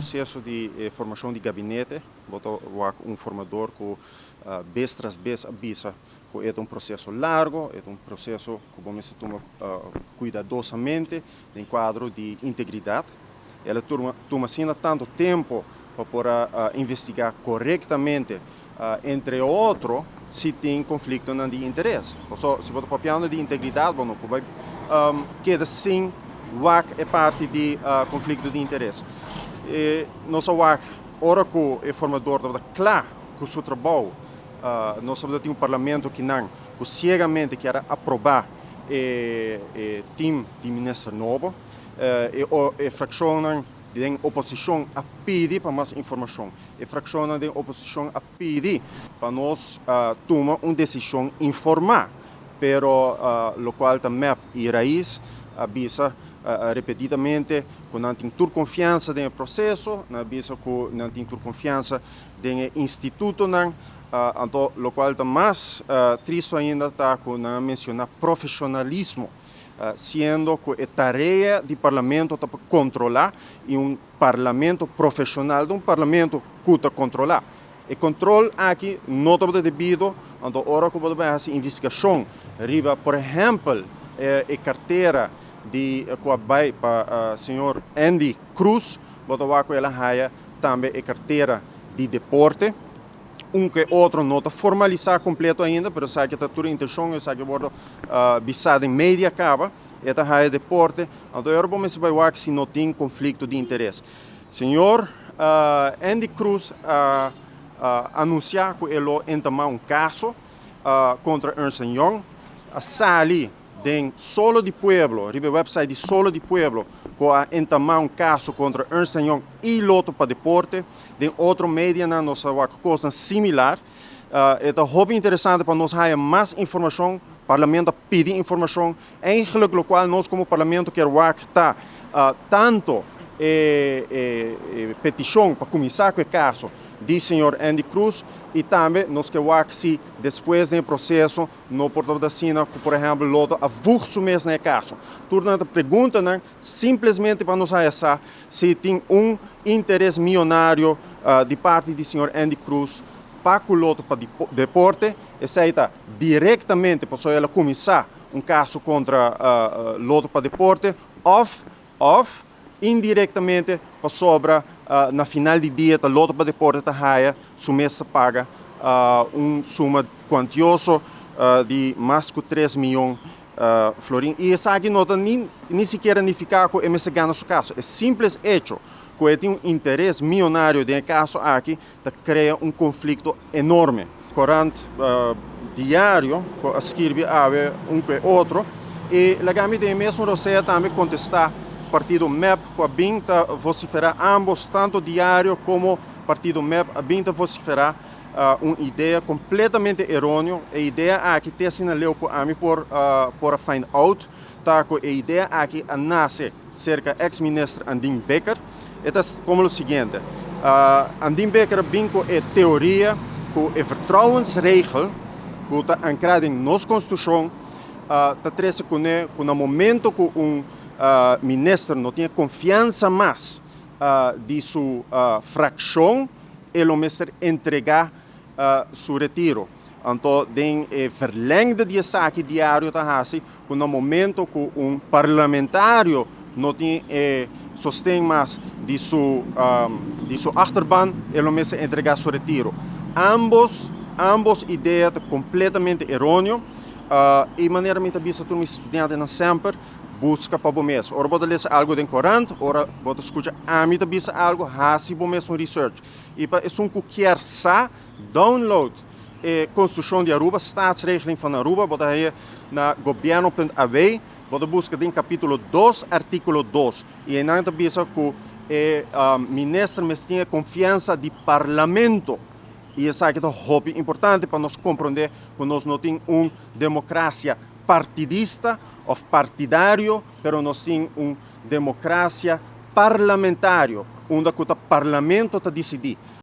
processo de formação de gabinete, botou formador que vez tras vez avisa que é processo largo, é processo que vamos tomar cuidadosamente em quadro de integridade. Ela toma assim tanto tempo para poder investigar corretamente, entre outros, se tem conflito de interesse. Então, se você papiando de integridade, bom, vai queda sim, é parte de conflito de interesse. Nossa hora que o formador está claro com o seu trabalho, nós temos um parlamento que cegamente quer aprovar o time de ministro novo, e fração de oposição a pedir para mais informação, e fração de oposição a pedir para nós tomar uma decisão informada, pero lo qual também e raiz avisa repetidamente que não tem toda confiança no processo, avisa que não tem toda confiança no instituto, então, lo qual está mais triste ainda está que não menciona profissionalismo, sendo que a tarefa do parlamento está para controlar e parlamento profissional de parlamento que está controlar. O controle aqui não está devido, então, hora que você vai fazer investigação, riba, por exemplo, a carteira de vai para o senhor Andy Cruz, você vai com ela também a carteira de deporte, que outro não está formalizado completo ainda, mas sabe que está toda a intenção, sabe que bordo visado em média acaba, esta é deporte, então agora vamos ver se não tem conflito de interesse. Senhor Andy Cruz anunciou que ele entamou caso contra Ernst Young, sali de Solo de Pueblo, no website de Solo de Pueblo, que entamou caso contra Ernst Young e Loto para deporte, de outro mídia na nossa coisa similar. É muito interessante para nós ter mais informação, o parlamento pedir informação, eigenlijk o qual nós como parlamento queremos estar tanto petição para começar com o caso do senhor Andy Cruz e também nós queremos se depois do processo não portamos assim, por exemplo, loto a vurso mesmo no caso. Turna pergunta simplesmente para nós saber se tem interesse milionário de parte do senhor Andy Cruz para o loto para deporte, e se está diretamente para ela começar caso contra loto para deporte, ou indiretamente para sobra na final do dia a loto para deporte está raia, sua mesa paga suma quantiosa de mais de 3 milhões florim. E essa aqui não está nem sequer ficar com esse ganho no caso. É simples hecho que tem interesse milionário no caso aqui, cria conflito enorme. Corante diário, que escreve que outro, e a gama de mesmo você também contestar partido MEP, que a binta vociferar ambos, tanto diário como partido MEP, a binta vociferar uma ideia completamente errônea. A ideia aqui tem assinalado com a mim por find out, tá, que a ideia aqui nasce cerca ex-ministro Andin Becker. É como o seguinte, Andin Becker binco é teoria que a vertrouwensregel, que está ancrada em nossa Constituição, está trece com no momento que ministro não tinha confiança mais de sua fração, ele começa a entregar seu retiro. Então, tem verlengde de saque diário que no momento que parlamentário não tem sostém mais de sua achterban, ele começa a entregar seu retiro. Ambos ideias completamente errôneas, e maneira que eu estudante na sempre busca para o mês. Ora, pode ler algo de corante, ora, pode escutar a mim também algo, assim o mês um research. E para isso que quer download Constituição de Aruba, Staatsregeling van Aruba, pode ir na governo.av, pode buscar em capítulo 2, artículo 2. E ainda também que o ministro tinha confiança de parlamento. E isso aqui é importante para nós compreender que nós não temos uma democracia partidista ou partidário, mas nós temos uma democracia parlamentária, onde o parlamento está decidindo.